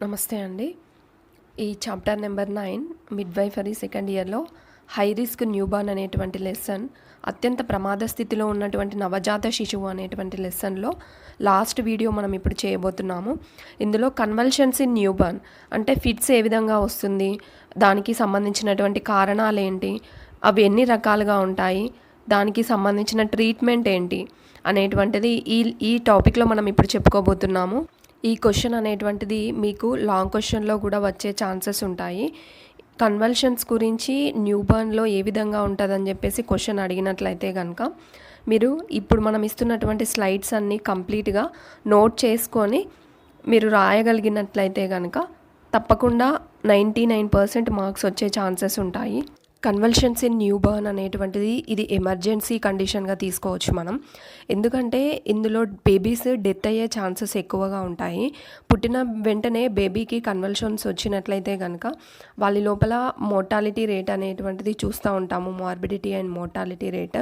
నమస్తే అండి. ఈ చాప్టర్ నెంబర్ 9 మిడ్వైఫరీ సెకండ్ ఇయర్లో హై రిస్క్ న్యూబార్న్ అనేటువంటి లెసన్, అత్యంత ప్రమాద స్థితిలో ఉన్నటువంటి నవజాత శిశువు అనేటువంటి లెసన్లో లాస్ట్ వీడియో మనం ఇప్పుడు చేయబోతున్నాము. ఇందులో కన్వల్షన్స్ ఇన్ న్యూబార్న్ అంటే ఫిట్స్ ఏ విధంగా వస్తుంది, దానికి సంబంధించినటువంటి కారణాలు ఏంటి, అవి ఎన్ని రకాలుగా ఉంటాయి, దానికి సంబంధించిన ట్రీట్మెంట్ ఏంటి అనేటువంటిది ఈ టాపిక్లో మనం ఇప్పుడు చెప్పుకోబోతున్నాము. ఈ క్వశ్చన్ అనేటువంటిది మీకు లాంగ్ క్వశ్చన్లో కూడా వచ్చే ఛాన్సెస్ ఉంటాయి. కన్వల్షన్స్ గురించి న్యూబార్న్లో ఏ విధంగా ఉంటుందని చెప్పేసి క్వశ్చన్ అడిగినట్లయితే కనుక మీరు ఇప్పుడు మనం ఇస్తున్నటువంటి స్లైడ్స్ అన్నీ కంప్లీట్గా నోట్ చేసుకొని మీరు రాయగలిగినట్లయితే కనుక తప్పకుండా 99% మార్క్స్ వచ్చే ఛాన్సెస్ ఉంటాయి. కన్వల్షన్స్ ఇన్ న్యూబార్న్ అనేటువంటిది ఇది ఎమర్జెన్సీ కండిషన్గా తీసుకోవచ్చు మనం. ఎందుకంటే ఇందులో బేబీస్ డెత్ అయ్యే ఛాన్సెస్ ఎక్కువగా ఉంటాయి. పుట్టిన వెంటనే బేబీకి కన్వల్షన్స్ వచ్చినట్లయితే కనుక వాళ్ళ లోపల మోర్టాలిటీ రేట్ అనేటువంటిది చూస్తూ ఉంటాము, మార్బిడిటీ అండ్ మోర్టాలిటీ రేట్.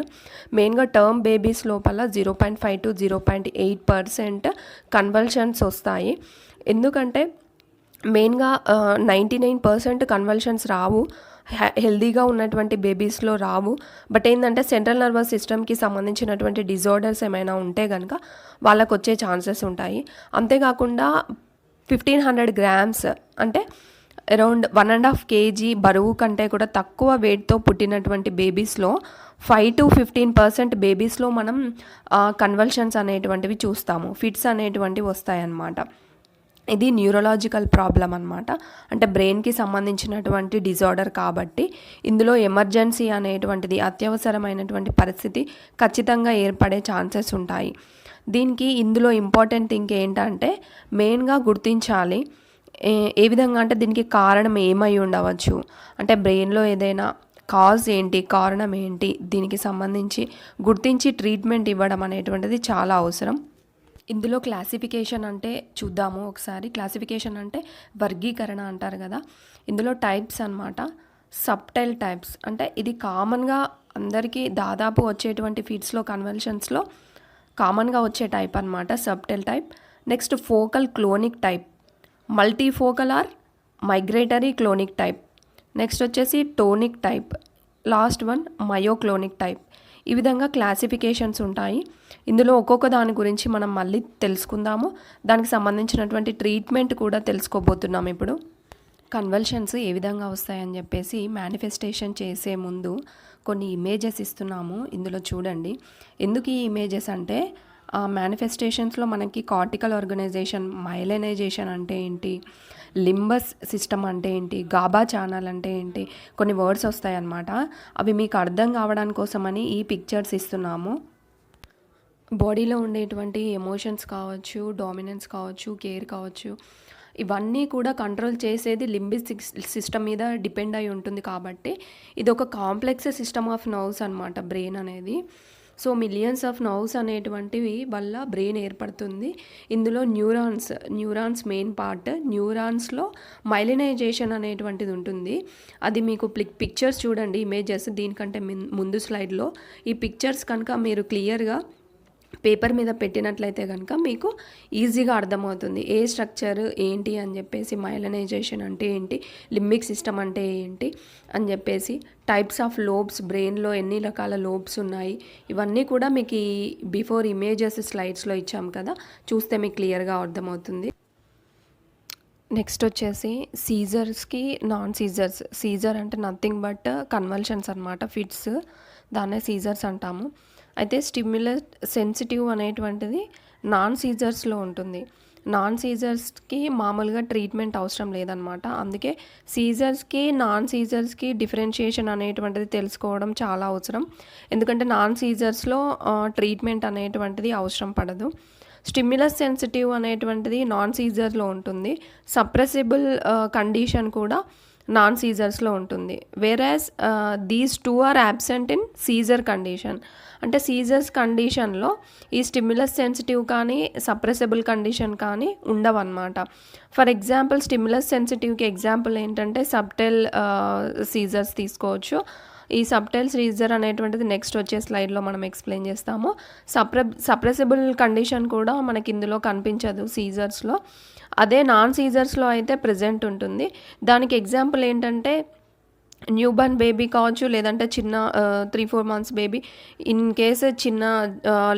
మెయిన్గా టర్మ్ బేబీస్ లోపల 0.5 to 0.8% కన్వల్షన్స్ వస్తాయి. ఎందుకంటే మెయిన్గా 99% కన్వల్షన్స్ రావు, హెల్దీగా ఉన్నటువంటి బేబీస్లో రావు. బట్ ఏంటంటే సెంట్రల్ నర్వస్ సిస్టమ్కి సంబంధించినటువంటి డిజార్డర్స్ ఏమైనా ఉంటే కనుక వాళ్ళకు వచ్చే ఛాన్సెస్ ఉంటాయి. అంతేకాకుండా 1500 grams అంటే అరౌండ్ 1.5 kg బరువు కంటే కూడా తక్కువ వెయిట్తో పుట్టినటువంటి బేబీస్లో 5 to 15% బేబీస్లో మనం కన్వల్షన్స్ అనేటువంటివి చూస్తాము, ఫిట్స్ అనేటువంటివి వస్తాయన్నమాట. ఇది న్యూరలాజికల్ ప్రాబ్లం అనమాట. అంటే బ్రెయిన్కి సంబంధించినటువంటి డిజార్డర్ కాబట్టి ఇందులో ఎమర్జెన్సీ అనేటువంటిది, అత్యవసరమైనటువంటి పరిస్థితి ఖచ్చితంగా ఏర్పడే ఛాన్సెస్ ఉంటాయి. దీనికి ఇందులో ఇంపార్టెంట్ థింగ్ ఏంటంటే మెయిన్గా గుర్తించాలి ఏ విధంగా అంటే దీనికి కారణం ఏమై ఉండవచ్చు, అంటే బ్రెయిన్లో ఏదైనా కాజ్ ఏంటి, కారణం ఏంటి, దీనికి సంబంధించి గుర్తించి ట్రీట్మెంట్ ఇవ్వడం అనేటువంటిది చాలా అవసరం. ఇందులో క్లాసిఫికేషన్ అంటే చూద్దాము ఒకసారి. క్లాసిఫికేషన్ అంటే వర్గీకరణ అంటారు కదా, ఇందులో టైప్స్ అన్నమాట. సబ్టైల్ టైప్స్ అంటే ఇది కామన్గా అందరికీ దాదాపు వచ్చేటువంటి ఫిట్స్లో కన్వల్షన్స్లో కామన్గా వచ్చే టైప్ అన్నమాట, subtle type. Next focal clonic type, multifocal or migratory clonic type. Next వచ్చేసి tonic type, last one myoclonic type. ఈ విధంగా క్లాసిఫికేషన్స్ ఉంటాయి. ఇందులో ఒక్కొక్క దాని గురించి మనం మళ్ళీ తెలుసుకుందాము. దానికి సంబంధించినటువంటి ట్రీట్మెంట్ కూడా తెలుసుకోబోతున్నాం ఇప్పుడు. కన్వల్షన్స్ ఏ విధంగా వస్తాయని చెప్పేసి మేనిఫెస్టేషన్ చేసే ముందు కొన్ని ఇమేజెస్ ఇస్తున్నాము. ఇందులో చూడండి. ఎందుకు ఈ ఇమేజెస్ అంటే మేనిఫెస్టేషన్స్లో మనకి కార్టికల్ ఆర్గనైజేషన్, మైలైనైజేషన్ అంటే ఏంటి, లింబస్ సిస్టమ్ అంటే ఏంటి, గాబా ఛానల్ అంటే ఏంటి, కొన్ని వర్డ్స్ వస్తాయన్నమాట. అవి మీకు అర్థం కావడానికి కోసమని ఈ పిక్చర్స్ ఇస్తున్నాము. బాడీలో ఉండేటువంటి ఎమోషన్స్ కావచ్చు, డామినెన్స్ కావచ్చు, కేర్ కావచ్చు, ఇవన్నీ కూడా కంట్రోల్ చేసేది లింబిక్ సిస్టమ్ మీద డిపెండ్ అయి ఉంటుంది. కాబట్టి ఇది ఒక కాంప్లెక్స్ సిస్టమ్ ఆఫ్ నర్వ్స్ అనమాట బ్రెయిన్ అనేది. సో మిలియన్స్ ఆఫ్ నర్వ్స్ అనేటువంటివి వల్ల బ్రెయిన్ ఏర్పడుతుంది. ఇందులో న్యూరాన్స్ మెయిన్ పార్ట్. న్యూరాన్స్లో మైలినైజేషన్ అనేటువంటిది ఉంటుంది. అది మీకు పిక్చర్స్ చూడండి, ఇమేజెస్ దీనికంటే ముందు స్లైడ్లో ఈ పిక్చర్స్ కనుక మీరు క్లియర్గా పేపర్ మీద పెట్టినట్లయితే కనుక మీకు ఈజీగా అర్థమవుతుంది ఏ స్ట్రక్చర్ ఏంటి అని చెప్పేసి, మైలనైజేషన్ అంటే ఏంటి, లింబిక్ సిస్టమ్ అంటే ఏంటి అని చెప్పేసి, టైప్స్ ఆఫ్ లోబ్స్, బ్రెయిన్లో ఎన్ని రకాల లోబ్స్ ఉన్నాయి, ఇవన్నీ కూడా మీకు ఈ బిఫోర్ ఇమేజెస్ స్లైడ్స్లో ఇచ్చాం కదా, చూస్తే మీకు క్లియర్గా అర్థమవుతుంది. నెక్స్ట్ వచ్చేసి సీజర్స్కి నాన్ సీజర్స్. సీజర్ అంటే నథింగ్ బట్ కన్వల్షన్స్ అనమాట, ఫిట్స్, దాన్నే సీజర్స్ అంటాము. అయితే స్టిమ్యులస్ సెన్సిటివ్ అనేటువంటిది నాన్ సీజర్స్లో ఉంటుంది. నాన్ సీజర్స్కి మామూలుగా ట్రీట్మెంట్ అవసరం లేదనమాట. అందుకే సీజర్స్కి నాన్ సీజర్స్కి డిఫరెన్షియేషన్ అనేటువంటిది తెలుసుకోవడం చాలా అవసరం. ఎందుకంటే నాన్ సీజర్స్లో ట్రీట్మెంట్ అనేటువంటిది అవసరం పడదు. స్టిమ్యులస్ సెన్సిటివ్ అనేటువంటిది నాన్ సీజర్లో ఉంటుంది. సప్రెసిబుల్ కండిషన్ కూడా నాన్ సీజర్స్లో ఉంటుంది. Whereas these two are absent in seizure condition. అంటే సీజర్స్ కండిషన్లో ఈ స్టిమ్యులస్ సెన్సిటివ్ కానీ సప్రెసిబుల్ కండిషన్ కానీ ఉండవన్నమాట. ఫర్ ఎగ్జాంపుల్ స్టిమ్యులస్ సెన్సిటివ్కి ఎగ్జాంపుల్ ఏంటంటే సబ్టైల్ సీజర్స్ తీసుకోవచ్చు. ఈ సబ్టైల్ సీజర్ అనేటువంటిది నెక్స్ట్ వచ్చే స్లైడ్లో మనం ఎక్స్ప్లెయిన్ చేస్తాము. సప్రెసిబుల్ కండిషన్ కూడా మనకి ఇందులో కనిపించదు సీజర్స్లో. అదే నాన్ సీజర్స్లో అయితే ప్రెజెంట్ ఉంటుంది. దానికి ఎగ్జాంపుల్ ఏంటంటే న్యూ బర్న్ బేబీ కావచ్చు, లేదంటే చిన్న 3-4 మంత్స్ బేబీ ఇన్ కేస్ చిన్న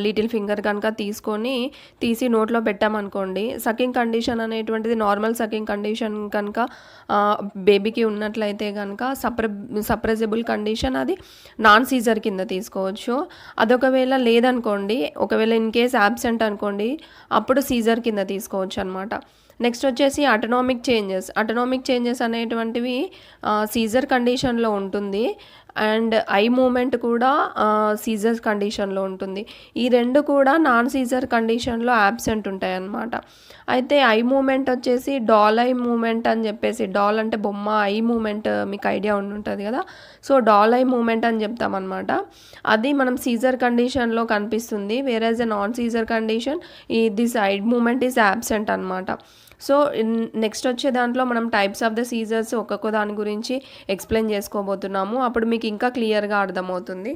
లిటిల్ ఫింగర్ కనుక తీసి నోట్లో పెట్టామనుకోండి, సకింగ్ కండిషన్ అనేటువంటిది నార్మల్ సకింగ్ కండిషన్ కనుక బేబీకి ఉన్నట్లయితే కనుక సప్రెసిబుల్ కండిషన్ అది నాన్ సీజర్ కింద తీసుకోవచ్చు. అదొకవేళ లేదనుకోండి, ఒకవేళ ఇన్ కేస్ యాబ్సెంట్ అనుకోండి, అప్పుడు సీజర్ కింద తీసుకోవచ్చు అనమాట. నెక్స్ట్ వచ్చేసి అటోనామిక్ చేంజెస్ అనేటువంటివి సీజర్ కండిషన్లో ఉంటుంది. అండ్ ఐ మూమెంట్ కూడా సీజర్ కండిషన్లో ఉంటుంది. ఈ రెండు కూడా నాన్ సీజర్ కండిషన్లో యాబ్సెంట్ ఉంటాయి అన్నమాట. అయితే ఐ మూమెంట్ వచ్చేసి డాల్ ఐ మూమెంట్ అని చెప్పేసి, డాల్ అంటే బొమ్మ, ఐ మూమెంట్ మీకు ఐడియా ఉంటుంది కదా. సో డాల్ ఐ మూమెంట్ అని చెప్తామన్నమాట. అది మనం సీజర్ కండిషన్లో కనిపిస్తుంది. Whereas a non seizure condition this eye movement is absent అనమాట. సో నెక్స్ట్ వచ్చే దాంట్లో మనం టైప్స్ ఆఫ్ ద సీజర్స్ ఒక్కొక్క దాని గురించి ఎక్స్ప్లెయిన్ చేసుకోబోతున్నాము. అప్పుడు మీకు ఇంకా క్లియర్గా అర్థమవుతుంది.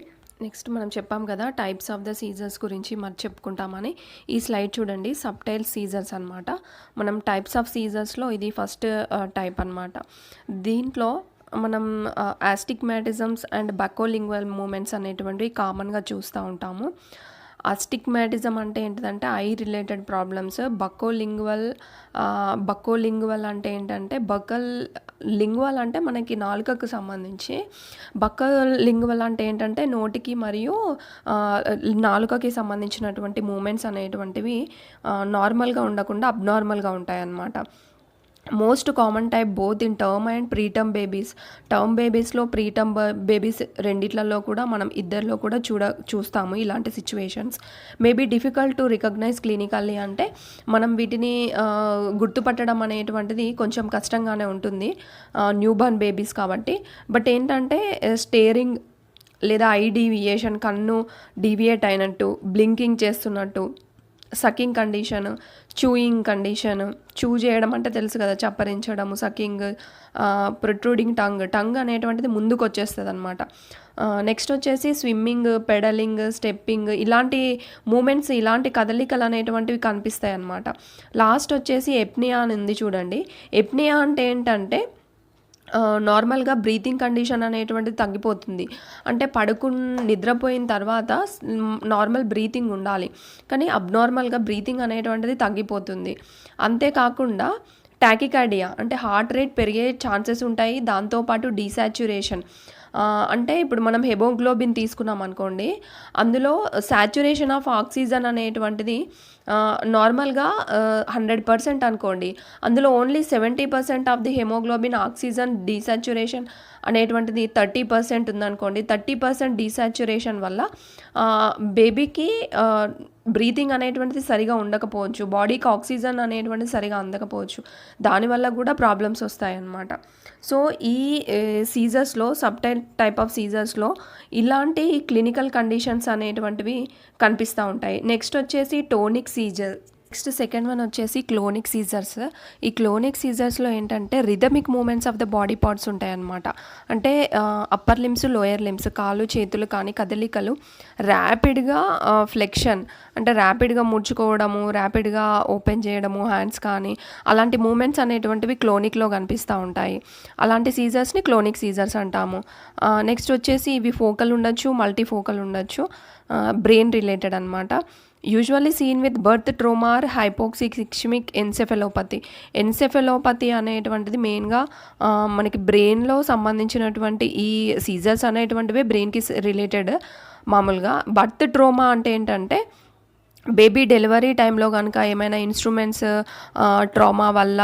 నెక్స్ట్ మనం చెప్పాం కదా టైప్స్ ఆఫ్ ద సీజర్స్ గురించి మరి చెప్పుకుంటామని. ఈ స్లైడ్ చూడండి, సబ్టైల్ సీజర్స్ అనమాట. మనం టైప్స్ ఆఫ్ సీజర్స్లో ఇది ఫస్ట్ టైప్ అనమాట. దీంట్లో మనం ఆస్టిగ్మాటిజమ్స్ అండ్ బకోలింగ్వల్ మూమెంట్స్ అనేటువంటివి కామన్గా చూస్తూ ఉంటాము. అస్టిగ్మాటిజం అంటే ఏంటిదంటే ఐ రిలేటెడ్ ప్రాబ్లమ్స్. బకోలింగ్వల్ అంటే ఏంటంటే లింగ్వల్ అంటే మనకి నాలుకకు సంబంధించి, బకోలింగ్వల్ అంటే ఏంటంటే నోటికి మరియు నాలుకకి సంబంధించినటువంటి మూమెంట్స్ అనేటువంటివి నార్మల్గా ఉండకుండా అబ్నార్మల్గా ఉంటాయి అన్నమాట. Most common type both in term and preterm babies. Term బేబీస్లో, ప్రీటర్మ్ బేబీస్ రెండిట్లలో కూడా మనం ఇద్దరిలో కూడా చూస్తాము ఇలాంటి situations. Maybe difficult to recognise clinically అంటే మనం వీటిని గుర్తుపట్టడం అనేటువంటిది కొంచెం కష్టంగానే ఉంటుంది న్యూ బర్న్ బేబీస్ కాబట్టి. బట్ ఏంటంటే స్టేరింగ్ లేదా ఐ డీవియేషన్, కన్ను డీవియేట్ అయినట్టు, బ్లింకింగ్ చేస్తున్నట్టు, sucking condition, chewing condition, chew చేయడం అంటే తెలుసు కదా, చప్పరించడము, సకింగ్, ప్రొట్రూడింగ్ టంగ్ అనేటువంటిది ముందుకు వచ్చేస్తుంది అనమాట. నెక్స్ట్ వచ్చేసి స్విమ్మింగ్, పెడలింగ్, స్టెప్పింగ్, ఇలాంటి మూమెంట్స్, ఇలాంటి కదలికలు అనేటువంటివి కనిపిస్తాయి అన్నమాట. లాస్ట్ వచ్చేసి ఎప్నియా అని ఉంది చూడండి. ఎప్నియా అంటే ఏంటంటే నార్మల్గా బ్రీతింగ్ కండిషన్ అనేటువంటిది తగ్గిపోతుంది. అంటే నిద్రపోయిన తర్వాత నార్మల్ బ్రీతింగ్ ఉండాలి, కానీ అబ్నార్మల్గా బ్రీతింగ్ అనేటువంటిది తగ్గిపోతుంది. అంతేకాకుండా టాకికార్డియా అంటే హార్ట్ రేట్ పెరిగే ఛాన్సెస్ ఉంటాయి. దాంతోపాటు డీసాచ్యురేషన్ అంటే ఇప్పుడు మనం హెమోగ్లోబిన్ తీసుకున్నాం అనుకోండి, అందులో సాచ్యురేషన్ ఆఫ్ ఆక్సిజన్ అనేటువంటిది నార్మల్గా 100% అనుకోండి, అందులో only 70% of the haemoglobin oxygen desaturation అనేటువంటిది 30% ఉందనుకోండి. 30% డీసాచ్యురేషన్ వల్ల బేబీకి బ్రీతింగ్ అనేటువంటిది సరిగా ఉండకపోవచ్చు, బాడీకి ఆక్సిజన్ అనేటువంటిది సరిగా అందకపోవచ్చు. దానివల్ల కూడా ప్రాబ్లమ్స్ వస్తాయన్నమాట. సో ఈ సీజర్స్లో, టైప్ ఆఫ్ సీజర్స్లో ఇలాంటి క్లినికల్ కండిషన్స్ అనేటువంటివి కనిపిస్తూ ఉంటాయి. నెక్స్ట్ వచ్చేసి tonic seizure. Next second one వచ్చేసి క్లోనిక్ సీజర్స్. ఈ క్లోనిక్ సీజర్స్లో ఏంటంటే rhythmic movements of the body parts ఉంటాయన్నమాట. అంటే అప్పర్ లిమ్స్, లోయర్ లిమ్స్, కాళ్ళు చేతులు కానీ కదలికలు ర్యాపిడ్గా ఫ్లెక్షన్ అంటే ర్యాపిడ్గా ముడుచుకోవడము, ర్యాపిడ్గా ఓపెన్ చేయడము హ్యాండ్స్ కానీ, అలాంటి మూమెంట్స్ అనేటువంటివి క్లోనిక్లో కనిపిస్తూ ఉంటాయి. అలాంటి సీజర్స్ని క్లోనిక్ సీజర్స్ అంటాము. నెక్స్ట్ వచ్చేసి ఇవి ఫోకల్ ఉండొచ్చు, మల్టీ ఫోకల్ ఉండొచ్చు, బ్రెయిన్ రిలేటెడ్ అనమాట. Usually seen with birth trauma or hypoxic ischaemic encephalopathy అనేటువంటిది మెయిన్గా మనకి బ్రెయిన్లో సంబంధించినటువంటి ఈ సీజర్స్ అనేటువంటివి బ్రెయిన్కి రిలేటెడ్. మామూలుగా బర్త్ ట్రోమా అంటే ఏంటంటే బేబీ డెలివరీ టైంలో కనుక ఏమైనా ఇన్స్ట్రుమెంట్స్ ట్రామా వల్ల,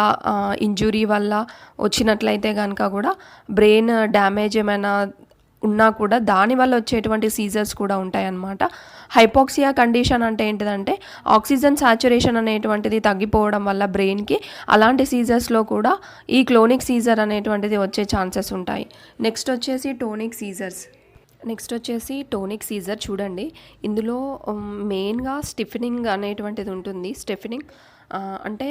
ఇంజురీ వల్ల వచ్చినట్లయితే కనుక కూడా బ్రెయిన్ డ్యామేజ్ ఏమైనా ఉన్నా కూడా దానివల్ల వచ్చేటువంటి సీజర్స్ కూడా ఉంటాయన్నమాట. హైపోక్సియా కండిషన్ అంటే ఏంటిదంటే ఆక్సిజన్ సాచురేషన్ అనేటువంటిది తగ్గిపోవడం వల్ల బ్రెయిన్కి, అలాంటి సీజర్స్లో కూడా ఈ క్లోనిక్ సీజర్ అనేటువంటిది వచ్చే ఛాన్సెస్ ఉంటాయి. నెక్స్ట్ వచ్చేసి టోనిక్ సీజర్ చూడండి. ఇందులో మెయిన్గా స్టిఫెనింగ్ అనేటువంటిది ఉంటుంది. స్టిఫెనింగ్ అంటే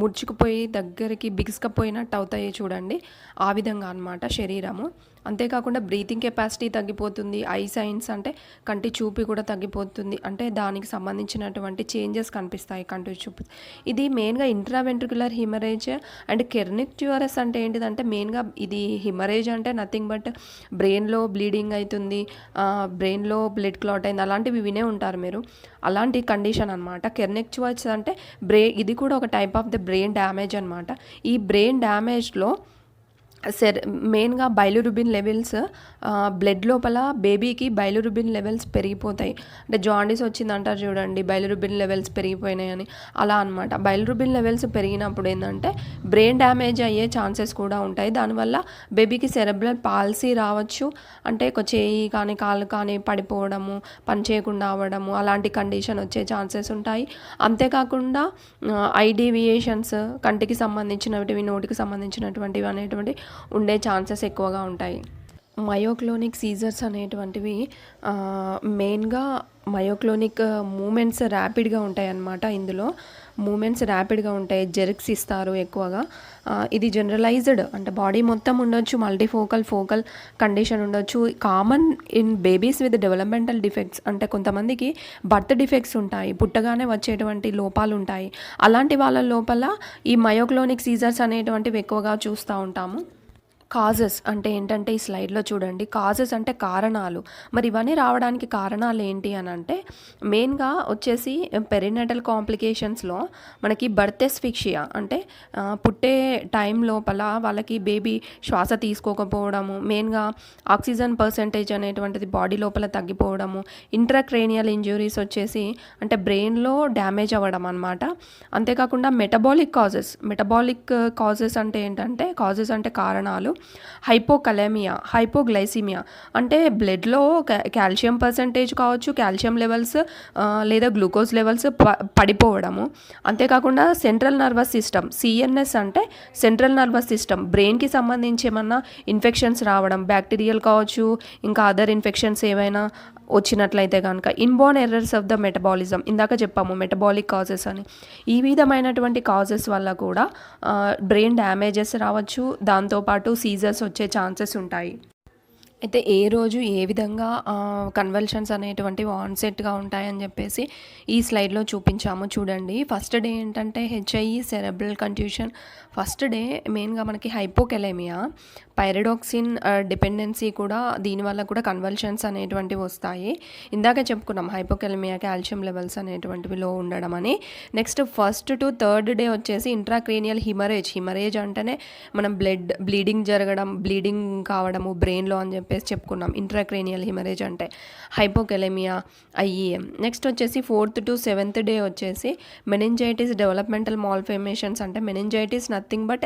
ముడుచుకుపోయి దగ్గరికి బిగుసుకుపోయినట్టు అవుతాయి చూడండి, ఆ విధంగా అనమాట శరీరము. అంతేకాకుండా బ్రీతింగ్ కెపాసిటీ తగ్గిపోతుంది, ఐ సైన్స్ అంటే కంటి చూపు కూడా తగ్గిపోతుంది, అంటే దానికి సంబంధించినటువంటి చేంజెస్ కనిపిస్తాయి కంటి చూపు. ఇది మెయిన్గా ఇంట్రావెంట్రికులర్ హిమరేజ్ అండ్ కెర్నిక్ట్యూరస్ అంటే ఏంటిదంటే మెయిన్గా ఇది హిమరేజ్ అంటే నథింగ్ బట్ బ్రెయిన్లో బ్లీడింగ్ అవుతుంది, బ్రెయిన్లో బ్లడ్ క్లాట్ అయింది, అలాంటివి వినే ఉంటారు మీరు. అలాంటి కండిషన్ అనమాట. కెర్నిక్ట్యూరస్ అంటే ఇది కూడా ఒక type of the brain damage అనమాట. ఈ బ్రెయిన్ డ్యామేజ్లో మెయిన్గా బైలిరుబిన్ లెవెల్స్ బ్లడ్ లోపల బేబీకి బైలిరుబిన్ లెవెల్స్ పెరిగిపోతాయి. అంటే జాండీస్ వచ్చిందంటారు చూడండి, బైలిరుబిన్ లెవెల్స్ పెరిగిపోయినాయని, అలా అనమాట. బైలిరుబిన్ లెవెల్స్ పెరిగినప్పుడు ఏంటంటే బ్రెయిన్ డ్యామేజ్ అయ్యే ఛాన్సెస్ కూడా ఉంటాయి. దానివల్ల బేబీకి సెరెబ్రల్ పాలసీ రావచ్చు, అంటే చేయి కానీ కాళ్ళు కానీ పడిపోవడము, పని చేయకుండా అవ్వడము, అలాంటి కండిషన్ వచ్చే ఛాన్సెస్ ఉంటాయి. అంతేకాకుండా ఐ డీవియేషన్స్, కంటికి సంబంధించినవి, నోటికి సంబంధించినటువంటివి అనేటువంటి ఉండే ఛాన్సెస్ ఎక్కువగా ఉంటాయి. మయోక్లోనిక్ సీజర్స్ అనేటువంటివి మెయిన్గా మయోక్లోనిక్ మూమెంట్స్ ర్యాపిడ్గా ఉంటాయి అన్నమాట. ఇందులో మూమెంట్స్ ర్యాపిడ్గా ఉంటాయి, జెర్క్స్ ఇస్తారు ఎక్కువగా. ఇది జనరలైజ్డ్ అంటే బాడీ మొత్తం ఉండొచ్చు, మల్టీఫోకల్ ఫోకల్ కండిషన్ ఉండొచ్చు. Common in babies with developmental defects, అంటే కొంతమందికి బర్త్ డిఫెక్ట్స్ ఉంటాయి, పుట్టగానే వచ్చేటువంటి లోపాలు ఉంటాయి. అలాంటి వాళ్ళ లోపల ఈ మయోక్లోనిక్ సీజర్స్ అనేటువంటివి ఎక్కువగా చూస్తూ ఉంటాము. కాజెస్ అంటే ఏంటంటే ఈ స్లైడ్లో చూడండి, కాజెస్ అంటే కారణాలు. మరి ఇవన్నీ రావడానికి కారణాలు ఏంటి అని అంటే మెయిన్గా వచ్చేసి పెరినేటల్ కాంప్లికేషన్స్లో మనకి బర్త్ ఎస్ఫిక్షియా, అంటే పుట్టే టైం లోపల వాళ్ళకి బేబీ శ్వాస తీసుకోకపోవడము, మెయిన్గా ఆక్సిజన్ పర్సెంటేజ్ అనేటువంటిది బాడీ లోపల తగ్గిపోవడము, ఇంట్రాక్రేనియల్ ఇంజ్యూరీస్ వచ్చేసి అంటే బ్రెయిన్లో డ్యామేజ్ అవ్వడం అనమాట. అంతేకాకుండా మెటబాలిక్ కాజెస్ అంటే ఏంటంటే కాజెస్ అంటే కారణాలు. హైపోకలేమియా, హైపోగ్లైసిమియా అంటే బ్లడ్లో కాల్షియం పర్సెంటేజ్ కావచ్చు, కాల్షియం లెవెల్స్ లేదా గ్లూకోజ్ లెవెల్స్ పడిపోవడము. అంతేకాకుండా సెంట్రల్ నర్వస్ సిస్టమ్, సిఎన్ఎస్ అంటే సెంట్రల్ నర్వస్ సిస్టమ్, బ్రెయిన్కి సంబంధించి ఏమన్నా ఇన్ఫెక్షన్స్ రావడం, బ్యాక్టీరియల్ కావచ్చు, ఇంకా అదర్ ఇన్ఫెక్షన్స్ ఏవైనా వచ్చినట్లయితే కనుక. Inborn errors of the metabolism, ఇందాక చెప్పాము మెటబాలిక్ కాజెస్ అని. ఈ విధమైనటువంటి కాజెస్ వల్ల కూడా బ్రెయిన్ డ్యామేజెస్ రావచ్చు, దాంతోపాటు సీజర్స్ వచ్చే ఛాన్సెస్ ఉంటాయి. అయితే ఏ రోజు ఏ విధంగా కన్వల్షన్స్ అనేటువంటివి ఆన్సెట్గా ఉంటాయని చెప్పేసి ఈ స్లైడ్లో చూపించాము చూడండి. ఫస్ట్ డే ఏంటంటే హెచ్ఐఈ సెరెబ్రల్ కన్ఫ్యూషన్. ఫస్ట్ డే మెయిన్గా మనకి హైపోకెలేమియా, పైరడాక్సిన్ డిపెండెన్సీ కూడా, దీనివల్ల కూడా కన్వల్షన్స్ అనేటువంటివి వస్తాయి. ఇందాక చెప్పుకున్నాం హైపోకెలేమియా, కాల్షియం లెవెల్స్ అనేటువంటివి లో ఉండడం అని. Next first to third day వచ్చేసి ఇంట్రాక్రేనియల్ హిమరేజ్ అంటేనే మనం బ్లీడింగ్ జరగడం, బ్లీడింగ్ కావడము బ్రెయిన్లో అని చెప్పేసి చెప్పుకున్నాం. ఇంట్రాక్రేనియల్ హిమరేజ్ అంటే హైపోకెలేమియా, ఐఈఎం. నెక్స్ట్ వచ్చేసి 4th to 7th డే వచ్చేసి మెనింజైటిస్, డెవలప్మెంటల్ మాల్ఫార్మేషన్స్. అంటే మెనింజైటిస్ నథింగ్ బట్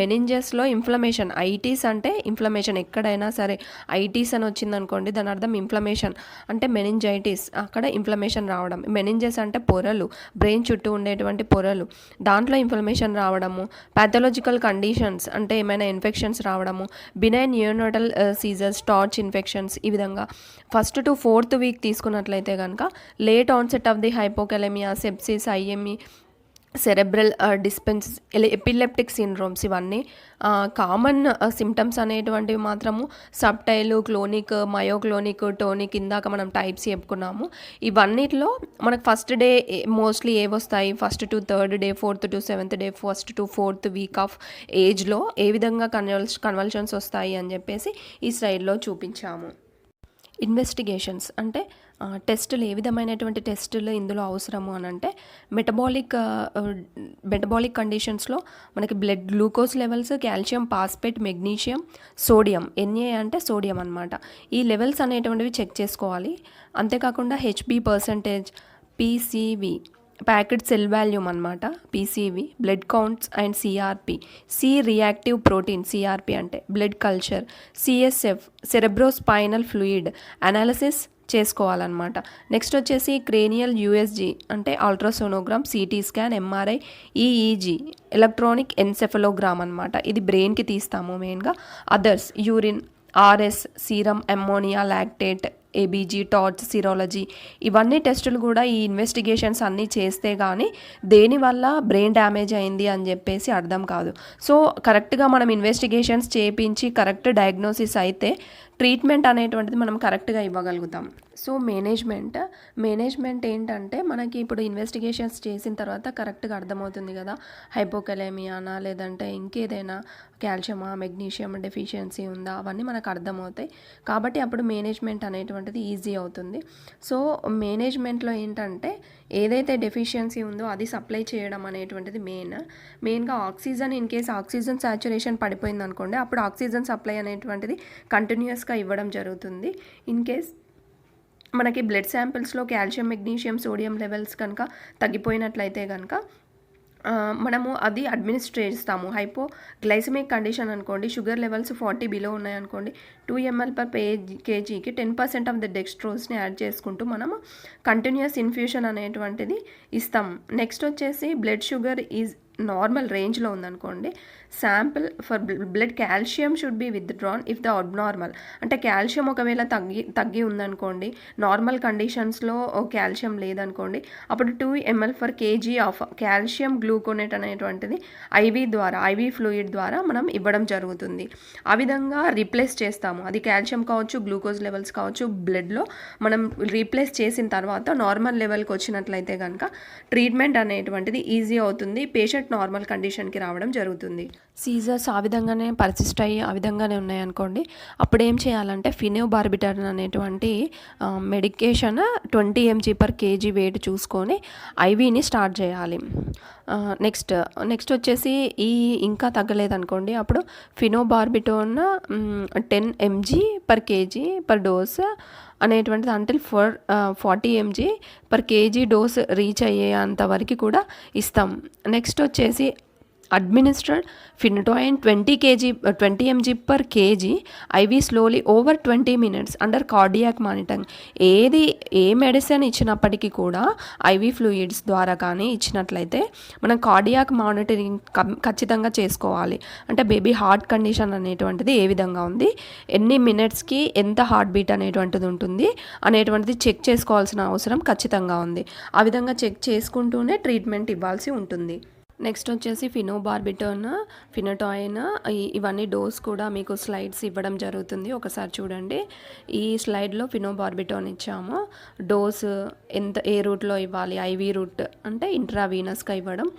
మెనింజెస్లో ఇన్ఫ్లమేషన్. ఐటీస్ అంటే ఇన్ఫ్లమేషన్, ఎక్కడైనా సరే ఐటీస్ అని వచ్చిందనుకోండి దాని అర్థం ఇన్ఫ్లమేషన్. అంటే మెనింజైటిస్, అక్కడ ఇన్ఫ్లమేషన్ రావడం. మెనింజెస్ అంటే పొరలు, బ్రెయిన్ చుట్టూ ఉండేటువంటి పొరలు, దాంట్లో ఇన్ఫ్లమేషన్ రావడము. పాథలాజికల్ కండిషన్స్ అంటే ఏమైనా ఇన్ఫెక్షన్స్ రావడము. Benign neonatal seizures, TORCH infections. ఈ విధంగా 1st to 4th వీక్ తీసుకున్నట్లయితే కనుక late onset of the hypokalaemia, sepsis, IME, cerebral dispense, epileptic syndromes. ఇవన్నీ కామన్ సిమ్టమ్స్ అనేటువంటివి మాత్రము సబ్టైల్, క్లోనిక్, మయోక్లోనిక్, టోనిక్, ఇందాక మనం టైప్స్ చెప్పుకున్నాము. ఇవన్నిటిలో మనకు ఫస్ట్ డే మోస్ట్లీ ఏవి వస్తాయి, 1st to 3rd day, 4th to 7th day, 1st to 4th week off ఏజ్లో ఏ విధంగా కన్వల్షన్స్ వస్తాయి అని చెప్పేసి ఈ స్లైడ్లో చూపించాము. ఇన్వెస్టిగేషన్స్ అంటే టెస్టులు, ఏ విధమైనటువంటి టెస్టులు ఇందులో అవసరము అని అంటే మెటబాలిక్ కండిషన్స్లో మనకి blood glucose levels, calcium, phosphate, magnesium, sodium, NA అంటే సోడియం అనమాట. ఈ లెవెల్స్ అనేటువంటివి చెక్ చేసుకోవాలి. అంతేకాకుండా Hb percentage, PCV packet cell volume అనమాట, PCV, blood counts and CRP, C reactive protein, CRP అంటే blood culture, CSF cerebrospinal fluid analysis చేసుకోవాలన్నమాట. Next వచ్చేసి క్రేనియల్ యూఎస్జీ అంటే ultrasonogram, CT scan, MRI, EEG electronic encephalogram అనమాట. ఇది బ్రెయిన్కి తీస్తాము మెయిన్గా. Others urine, RS, serum, ammonia, lactate, ABG, torch, సిరాలజీ ఇవన్నీ టెస్టులు కూడా ఈ ఇన్వెస్టిగేషన్స్ అన్నీ చేస్తే కానీ దేనివల్ల బ్రెయిన్ డ్యామేజ్ అయింది అని చెప్పేసి అర్థం కాదు. సో కరెక్ట్గా మనం ఇన్వెస్టిగేషన్స్ చేయించి కరెక్ట్ డయాగ్నోసిస్ అయితే ట్రీట్మెంట్ అనేటువంటిది మనం కరెక్ట్గా ఇవ్వగలుగుతాం. సో మేనేజ్మెంట్ ఏంటంటే మనకి ఇప్పుడు ఇన్వెస్టిగేషన్స్ చేసిన తర్వాత కరెక్ట్గా అర్థమవుతుంది కదా, హైపోకలేమియానా లేదంటే ఇంకేదైనా కాల్షియమా, మెగ్నీషియం డెఫిషియన్సీ ఉందా, అవన్నీ మనకు అర్థమవుతాయి. కాబట్టి అప్పుడు మేనేజ్మెంట్ అనేటువంటిది ఈజీ అవుతుంది. సో మేనేజ్మెంట్లో ఏంటంటే ఏదైతే డెఫిషియన్సీ ఉందో అది సప్లై చేయడం అనేటువంటిది మెయిన్గా oxygen. In case oxygen saturation పడిపోయింది అనుకోండి, అప్పుడు ఆక్సిజన్ సప్లై అనేటువంటిది కంటిన్యూస్గా ఇవ్వడం జరుగుతుంది. ఇన్ కేస్ మనకి బ్లడ్ శాంపిల్స్లో కాల్షియం, మెగ్నీషియం, సోడియం లెవెల్స్ కనుక తగ్గిపోయినట్లయితే కనుక మనము అది అడ్మినిస్ట్రేట్ చేస్తాము. హైపోగ్లైసమిక్ కండిషన్ అనుకోండి, షుగర్ లెవెల్స్ 40 బిలో ఉన్నాయనుకోండి, 2 ml/kgకి 10% ఆఫ్ ద డెక్స్ట్రోస్ని యాడ్ చేసుకుంటూ మనము కంటిన్యూస్ ఇన్ఫ్యూషన్ అనేటువంటిది ఇస్తాం. నెక్స్ట్ వచ్చేసి బ్లడ్ షుగర్ ఈజ్ నార్మల్ రేంజ్లో ఉందనుకోండి, sample for blood calcium should be withdrawn if the abnormal. అంటే కాల్షియం ఒకవేళ తగ్గి ఉందనుకోండి, నార్మల్ కండిషన్స్లో కాల్షియం లేదనుకోండి, అప్పుడు 2 ml/kg ఆఫ్ కాల్షియం గ్లూకోనేట్ అనేటువంటిది ఐవీ ఫ్లూయిడ్ ద్వారా మనం ఇవ్వడం జరుగుతుంది. ఆ విధంగా రీప్లేస్ చేస్తాము. అది కాల్షియం కావచ్చు, గ్లూకోజ్ లెవెల్స్ కావచ్చు, బ్లడ్లో మనం రీప్లేస్ చేసిన తర్వాత నార్మల్ లెవెల్కి వచ్చినట్లయితే కనుక ట్రీట్మెంట్ అనేటువంటిది ఈజీ అవుతుంది. పేషెంట్ నార్మల్ కండిషన్కి రావడం జరుగుతుంది. సీజర్స్ ఆ విధంగానే పర్సిస్ట్ అయ్యి ఆ విధంగానే ఉన్నాయనుకోండి, అప్పుడు ఏం చేయాలంటే ఫినోబార్బిటల్ అనేటువంటి మెడికేషన్ 20 mg/kg వెయిట్ చూసుకొని ఐవీని స్టార్ట్ చేయాలి. నెక్స్ట్ వచ్చేసి ఇంకా తగ్గలేదనుకోండి, అప్పుడు ఫినోబార్బిటోన్ 10 mg/kg పర్ డోస్ అనేటువంటిది అంటిల్ 40 mg/kg డోస్ రీచ్ అయ్యేంత వరకు కూడా ఇస్తాం. నెక్స్ట్ వచ్చేసి administered phenytoin 20 mg/kg IV slowly over 20 minutes under cardiac monitoring. ఏ మెడిసిన్ ఇచ్చినప్పటికీ కూడా ఐవీ ఫ్లూయిడ్స్ ద్వారా కానీ ఇచ్చినట్లయితే మనం కార్డియాక్ మానిటరింగ్ ఖచ్చితంగా చేసుకోవాలి. అంటే బేబీ హార్ట్ కండిషన్ అనేటువంటిది ఏ విధంగా ఉంది, ఎన్ని మినిట్స్కి ఎంత హార్ట్ బీట్ అనేటువంటిది ఉంటుంది అనేటువంటిది చెక్ చేసుకోవాల్సిన అవసరం ఖచ్చితంగా ఉంది. ఆ విధంగా చెక్ చేసుకుంటూనే ట్రీట్మెంట్ ఇవ్వాల్సి ఉంటుంది. నెక్స్ట్ వచ్చేసి ఫినటోయిన్ ఇవన్నీ డోస్ కూడా మీకు స్లైడ్స్ ఇవ్వడం జరుగుతుంది. ఒకసారి చూడండి. ఈ స్లైడ్లో ఫినోబార్బిటోన్ ఇచ్చాము. డోస్ ఏ రూట్లో ఇవ్వాలి, ఐవీ రూట్ అంటే ఇంట్రావీనస్గా ఇవ్వడం.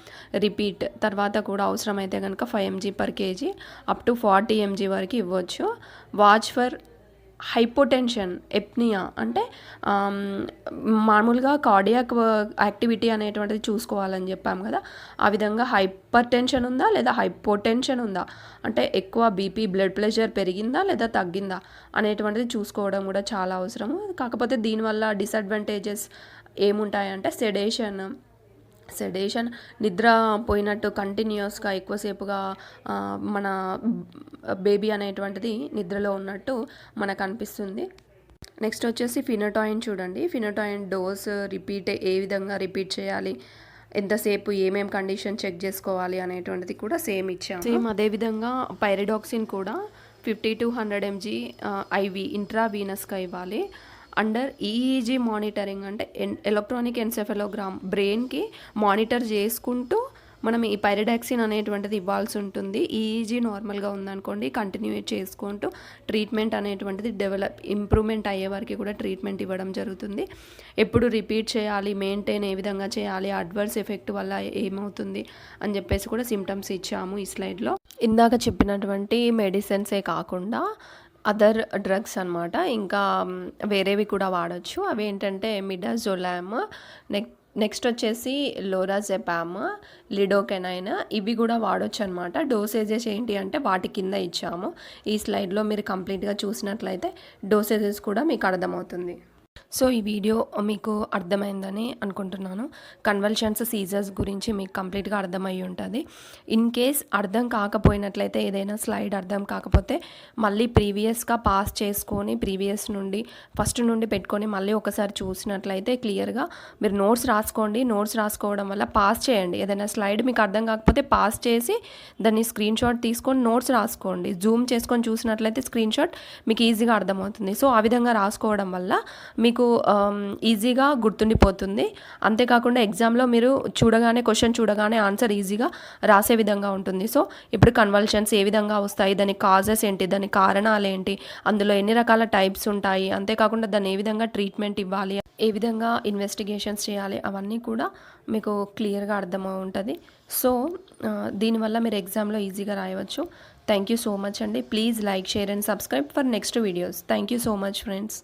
రిపీట్ తర్వాత కూడా అవసరమైతే కనుక 5 mg/kg అప్ టు 40 mg వరకు ఇవ్వచ్చు. వాచ్ ఫర్ హైపోటెన్షన్, ఎప్నియా అంటే మామూలుగా కార్డియాక్ యాక్టివిటీ అనేటువంటిది చూసుకోవాలని చెప్పాము కదా, ఆ విధంగా హైపర్ టెన్షన్ ఉందా లేదా హైపోటెన్షన్ ఉందా, అంటే ఎక్కువ బీపీ బ్లడ్ ప్రెషర్ పెరిగిందా లేదా తగ్గిందా అనేటువంటిది చూసుకోవడం కూడా చాలా అవసరము. కాకపోతే దీనివల్ల డిసడ్వాంటేజెస్ ఏముంటాయంటే సెడేషన్ నిద్ర పోయినట్టు కంటిన్యూస్గా ఎక్కువసేపుగా మన బేబీ అనేటువంటిది నిద్రలో ఉన్నట్టు మనకు అనిపిస్తుంది. నెక్స్ట్ వచ్చేసి ఫినటోయిన్ చూడండి. ఫినటోయిన్ డోస్ ఏ విధంగా రిపీట్ చేయాలి, ఎంతసేపు ఏమేం కండిషన్ చెక్ చేసుకోవాలి అనేటువంటిది కూడా సేమ్ ఇచ్చాము. సేమ్ అదేవిధంగా పైరిడాక్సిన్ కూడా 50 to 100 mg ఐవి ఇంట్రావీనస్గా ఇవ్వాలి. అండర్ ఈఈజీ మానిటరింగ్ అంటే ఎలక్ట్రానిక్ ఎన్సెఫలోగ్రామ్ బ్రెయిన్కి మానిటర్ చేసుకుంటూ మనం ఈ పైరిడాక్సిన్ అనేటువంటిది ఇవ్వాల్సి ఉంటుంది. ఈఈజీ నార్మల్గా ఉందనుకోండి, కంటిన్యూ చేసుకుంటూ ట్రీట్మెంట్ అనేటువంటిది ఇంప్రూవ్మెంట్ అయ్యే వరకు కూడా ట్రీట్మెంట్ ఇవ్వడం జరుగుతుంది. ఎప్పుడు రిపీట్ చేయాలి, మెయింటైన్ ఏ విధంగా చేయాలి, అడ్వర్స్ ఎఫెక్ట్ వల్ల ఏమవుతుంది అని చెప్పేసి కూడా సిమ్టమ్స్ ఇచ్చాము ఈ స్లైడ్లో. ఇందాక చెప్పినటువంటి మెడిసిన్సే కాకుండా అదర్ డ్రగ్స్ అనమాట, ఇంకా వేరేవి కూడా వాడచ్చు. అవి ఏంటంటే మిడాజోలామ్, నెక్స్ట్ వచ్చేసి లోరాజెపామ్, లిడోకెనైన్, ఇవి కూడా వాడచ్చు అనమాట. డోసేజెస్ ఏంటి అంటే వాటి కింద ఇచ్చాము. ఈ స్లైడ్లో మీరు కంప్లీట్గా చూసినట్లయితే డోసేజెస్ కూడా మీకు అర్థమవుతుంది. సో ఈ వీడియో మీకు అర్థమైందని అనుకుంటున్నాను. కన్వల్షన్స్, సీజర్స్ గురించి మీకు కంప్లీట్‌గా అర్థమయ్యి ఉంటది. ఇన్ కేస్ అర్థం కాకపోయినట్లయితే, ఏదైనా స్లైడ్ అర్థం కాకపోతే మళ్ళీ ప్రీవియస్‌గా పాస్ చేసుకొని, ప్రీవియస్ నుండి ఫస్ట్ నుండి పెట్టుకొని మళ్ళీ ఒకసారి చూసినట్లయితే క్లియర్‌గా మీరు నోట్స్ రాసుకోండి. నోట్స్ రాసుకోవడం వల్ల పాస్ చేయండి. ఏదైనా స్లైడ్ మీకు అర్థం కాకపోతే పాస్ చేసి దాన్ని స్క్రీన్‌షాట్ తీసుకొని నోట్స్ రాసుకోండి. జూమ్ చేసుకొని చూసినట్లయితే స్క్రీన్‌షాట్ మీకు ఈజీగా అర్థమవుతుంది. సో ఆ విధంగా రాసుకోవడం వల్ల మీకు ఈజీగా గుర్తుండిపోతుంది. అంతేకాకుండా ఎగ్జామ్లో మీరు క్వశ్చన్ చూడగానే ఆన్సర్ ఈజీగా రాసే విధంగా ఉంటుంది. సో ఇప్పుడు కన్వల్షన్స్ ఏ విధంగా వస్తాయి, దాని కాజెస్ ఏంటి, దాని కారణాలు ఏంటి, అందులో ఎన్ని రకాల టైప్స్ ఉంటాయి, అంతేకాకుండా దాన్ని ఏ విధంగా ట్రీట్మెంట్ ఇవ్వాలి, ఏ విధంగా ఇన్వెస్టిగేషన్స్ చేయాలి, అవన్నీ కూడా మీకు క్లియర్గా అర్థమై ఉంటుంది. సో దీనివల్ల మీరు ఎగ్జామ్లో ఈజీగా రాయవచ్చు. థ్యాంక్ యూ సో మచ్ అండి. Please like, share and subscribe for next videos. Thank you so much friends.